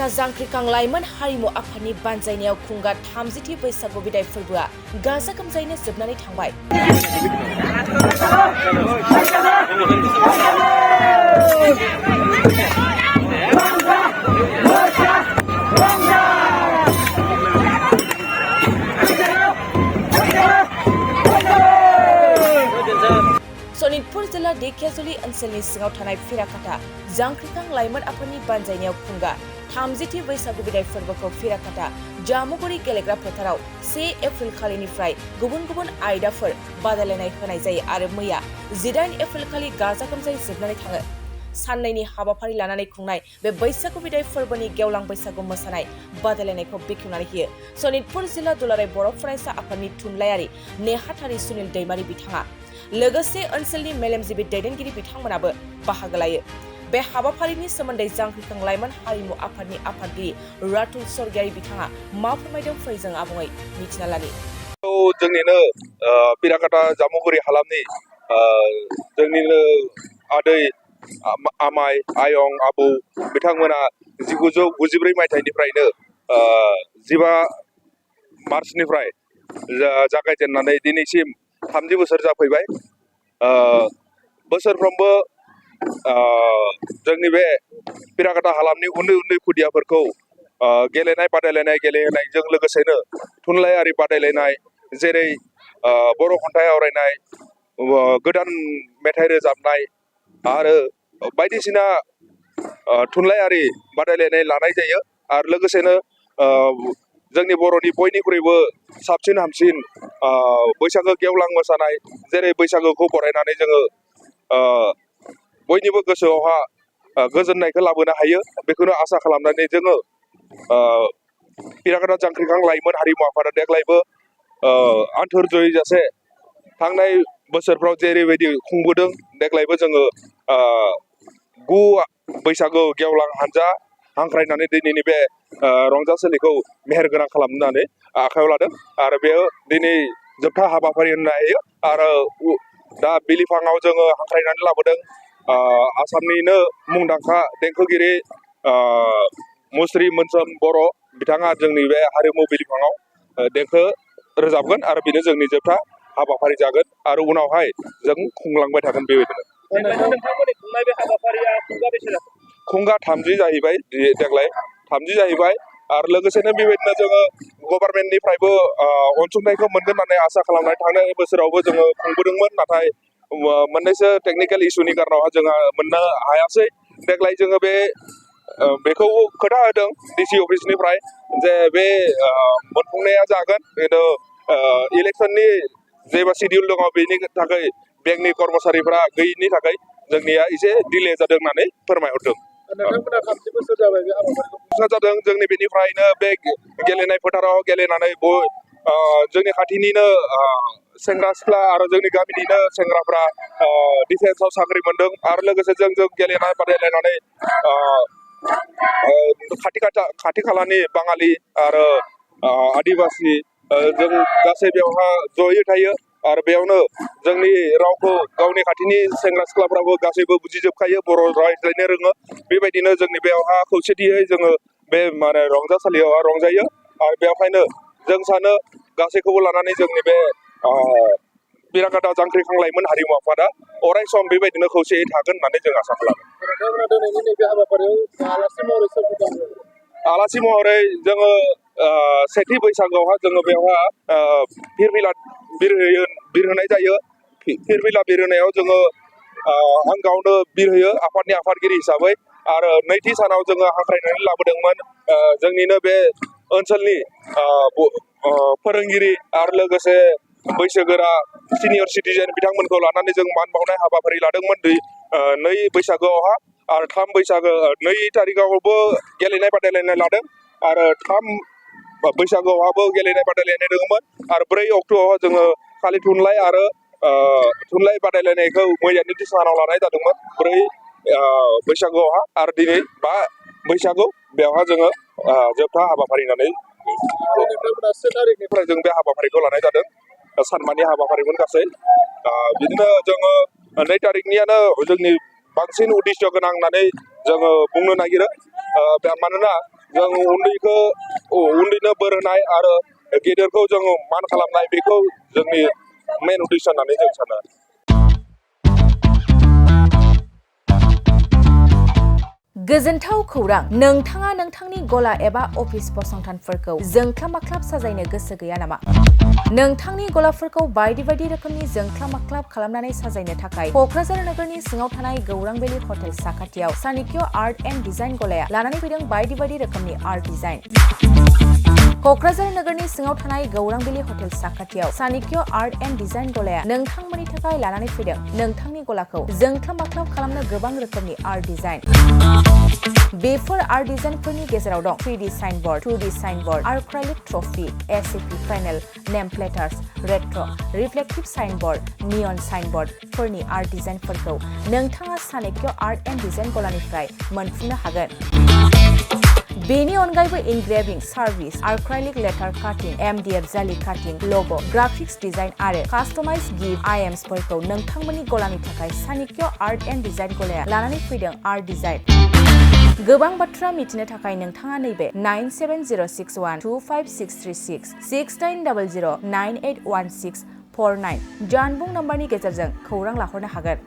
पिराकाटा जांख्रिखां लाइमोन हारिमु आफादनि बानजायनायाव खुंगा 30थि बैसागु बिदाय फोरबोआ गाजा गोमजायैनो जोबनानै थांबाय। सनितपुर जिल्ला ढेकियाजुलि ओनसोलनि सिङाव थानाय पिराकाटा जांख्रिखां लाइमोन आफादनि बानजायनायाव खुंगा 30थि बैसागु बिदाय फोरबोखौ पिराकाटा जामुगुरि गेलेग्रा फोथाराव 1 एप्रिल खालिनिफ्राय गुबुन गुबुन आयदाफोर बादायलायनाय होनाय जायो आरो मैया 18 एप्रिल खालि गाजा गोमजायै जोबनानै थाङो। साननैनि हाबाफारि लानानै खुंनाय बे बैसागु बिदाय फोरबोनि गेवलां बैसागु मोसानाय बादायलायनायखौ बेखेवनानै होयो सनितपुर जिल्ला दुलाराय बर' फरायसा आफादनि थुनलाइयारि नेहाथारि सुनिल दैमारि बिथाङा। लोगोसे ओनसोलनि मेलेमजिबि दैदेनगिरि बिथांमोनाबो बाहागो लायो। बे हाबाफारिनि सोमोन्दै जांख्रिखां लाइमोन हारिमु आफादनि आफादगिरि रातुल स्वर्गियारि बिथाङा मा फोरमायदों फै जों आबुङै मिथिना लानि। जोंनिनो पिराकाटा जामुगुरि हालामनि जोंनिनो आदै आमाय आयं आबौ बिथांमोना 1993 मायथाइनिफ्रायनो 15 मार्चनिफ्राय जागायजेननानै दिनैसिम 30 बोसोर जाफैबाय। बोसोरफ्रोमबो जोंनि बे पिराकाटा हालामनि उन्दै उन्दै खुदियाफोरखौ गेलेनाय बादायलायनाय गेलेहोनायजों लोगोसेनो थुनलाइयारि बादायलायनाय जेरै बर' खन्थाइ आवरायनाय, गोदान मेथाइ रोजाबनाय आरो बायदिसिना थुनलाइयारि बादायलायनाय लानाय जायो। आरो लोगोसेनो जोंनि बर'नि बयनिख्रुइबो साबसिन हामसिन बैसागो गेवलां मोसानाय जेरै बैसागोखौ बरायनानै जोङो बयनिबो गोसोआवहा गोजोननायखौ लाबोनो हायो बेखौनो आसा खालामनानै जोङो पिराकाटा जांख्रिखां लाइमोन हारिमु आफादा देग्लायबो आन्थोर जयैजासे थांनाय बोसोरफ्राव जेरैबायदि खुंबोदों देग्लायबो जोङो 9 बैसागो गेवलां हानजा हांख्रायनानै दिनैनि बे रंजासुलिखौ मेहेरगोनां खालामनानै आखायाव लादों आरो बेयो दिनै जोबथा हाबाफारि होननो हायो। आरो दा बिलिफाङाव जोङो हांख्रायनानै लाबोदों आसामनिनो मुंदांखा देंखोगिरि मुस्रि मोनसोम बर' बिथाङा जोंनि बे हारिमु बिलिफाङाव देंखो रोजाबगोन आरो बेनो जोंनि जोबथा हाबाफारि जागोन आरो उनावहाय जों खुंलांबाय थागोन बेबायदिनो। नोंथांमोननि खुंनाय बे हाबाफारिया खुंगा बेसे जाखो? खुंगा 30 जाहैबाय देग्लाय 30 जाहैबाय आरो लोगोसेनो बेबायदिनो जोङो गभार्नमेन्टनिफ्रायबो अनसुंथाइखौ मोनगोन होननानै आसा खालामनाय थांनाय बोसोरावबो जोङो खुंबोदोंमोन नाथाय मोननैसो टेकनिकेल इसुनि कारनावहा जोंहा मोननो हायासै। देग्लाय जोङो बेखौ खोथा होदों डिसि अफिसनिफ्राय जे बे मोनफुंनाया जागोन खिन्थु इलेक्सननि जेबा सिडिउल दङ बेनि थाखाय बेंकनि कर्मचारिफ्रा गैयिनि थाखाय जोंनिया एसे डिले जादों होननानै फोरमायहरदों। नोंथांमोना 30 बोसोर जाबाय बे हाबाफारिखौ जादों जोंनि बेनिफ्रायनो बे गेलेनाय फोथाराव गेलेनानै जोंनि खाथिनिनो सेंग्रा सिख्ला आरो जोंनि गामिनिनो सेंग्राफ्रा डिफेन्सआव साख्रि मोन्दों आरो लोगोसे जों गेलेनाय बादायलायनानै खाथि खालानि बाङालि आरो आदिबासि जों गासै बेवहा जयै थायो आरो बेयावनो जोंनि रावखौ गावनि खाथिनि सेंग्रा सिख्लाफ्राबो गासैबो बुजिजोबखायो बर' रायज्लायनो रोङो बेबायदिनो जोंनि बेयावहा खौसेथियै जोङो बे माने रंजासालियावहा रंजायो आरो बेवहायनो जों सानो गासैखौबो लानानै जोंनि बे पिराकाटा जांख्रिखां लाइमोन हारिमु आफादा अराय सम बेबायदिनो खौसेयै थागोन होननानै जों आसा खालामो। नोंथांमोना दिनैनि नैबे हाबाफारियाव आलासि महरै जोङो सेथि बैसागोआवहा जोङो बेवहा फिरफिला बिरहोनाय जायो। फिरफिला बिरहोनायाव जोङो आं गावनो बिरहोयो आफादनि आफादगिरि हिसाबै आरो नैथि सानाव जोङो हांख्रायनानै लाबोदोंमोन जोंनिनो बे ओनसोलनि फोरोंगिरि आरो लोगोसे बैसोगोरा सिनियर सिटिजेन बिथांमोनखौ लानानै जों मान बावनाय हाबाफारि लादोंमोन 2 बैसागोआवहा आरो 3 बैसागो 2 तारिखआवबो गेलेनाय बादायलायनाय लादों आरो 3 बैसागोआवहाबो गेलेनाय बादायलायनाय दङमोन आरो 4 अक्ट'आवहा जोङो खालि थुनलाइ आरो थुनलाइ बादायलायनायखौ मैयानि सानाव लानाय जादोंमोन 4 बैसागोआवहा आरो दिनै 5 बैसागु बेवहा जोङो जोबथा हाबाफारि होननानै जों बे हाबाफारिखौ लानाय जादों। सानमानि हाबाफारिमोन गासै बिदिनो जोङो 2 तारिखनियानो जोंनि बांसिन उद्देश्य गोनां होननानै जोङो बुंनो नागिरो मानोना जों उन्दैनो बोर होनाय आरो गेदेरखौ जोङो मान खालामनाय बेखौ जोंनि मेन उद्देश्य होननानै जों सानो। गोजोनथाव खौरां, नोंथाङा नोंथांनि गला एबा अफिस फसंथानफोरखौ जोंख्लाब-माख्लाब साजायनो गोसो गैया नामा? नोंथांनि गलाफोरखौ बायदि बायदि रोखोमनि जोंख्लाब-माख्लाब खालामनानै साजायनो थाखाय क'क्राझार नोगोरनि सिङाव थानाय गौरां भेलि हटेल साखाथियाव चाणक्य आर्ट एन्ड डिजाइन गलाया लानानै फैदों बायदि बायदि रोखोमनि आर्ट डिजाइन। क'क्राझार नोगोरनि सिङाव थानाय गौरां भेलि हटेल साखाथियाव चाणक्य आर्ट एन्ड डिजाइन गलाया नोंथांमोननि थाखाय लानानै फैदों नोंथांनि गलाखौ जोंख्लाब-माख्लाब खालामनो गोबां रोखोमनि आर्ट डिजाइन। बेफोर आर्ट डिजाइनफोरनि गेजेराव दं 3D signboard, 2D signboard, acrylic trophy, SAP panel, name प्लेटार्स, रेट्र', रिफ्लेक्टिभ साइनबोर्ड, नियन साइनबोर्डफोरनि आर्ट डिजाइनफोरखौ नोंथाङा चाणक्य आर्ट एन्ड डिजाइन गलानिफ्राय मोनफुंनो हागोन। बेनि अनगायैबो इनग्रेभिं सार्भिस, आर्क्राइलिक लेटार काटिं, एमडीएफ जालि काटिं, लग', ग्राफिक्स डिजाइन आरो कास्टमाइज गिफ्ट आइटेम्सफोरखौ नोंथांमोननि गलानि थाखाय चाणक्य आर्ट एन्ड डिजाइन गलाया लानानै फैदों आर्ट डिजाइन। गोबां बाथ्रा मिथिनो थाखाय नोंथाङा नैबे 9706125636 6800981649 जानबुं नम्बरनि गेजेरजों खौरां लाहरनो हागोन।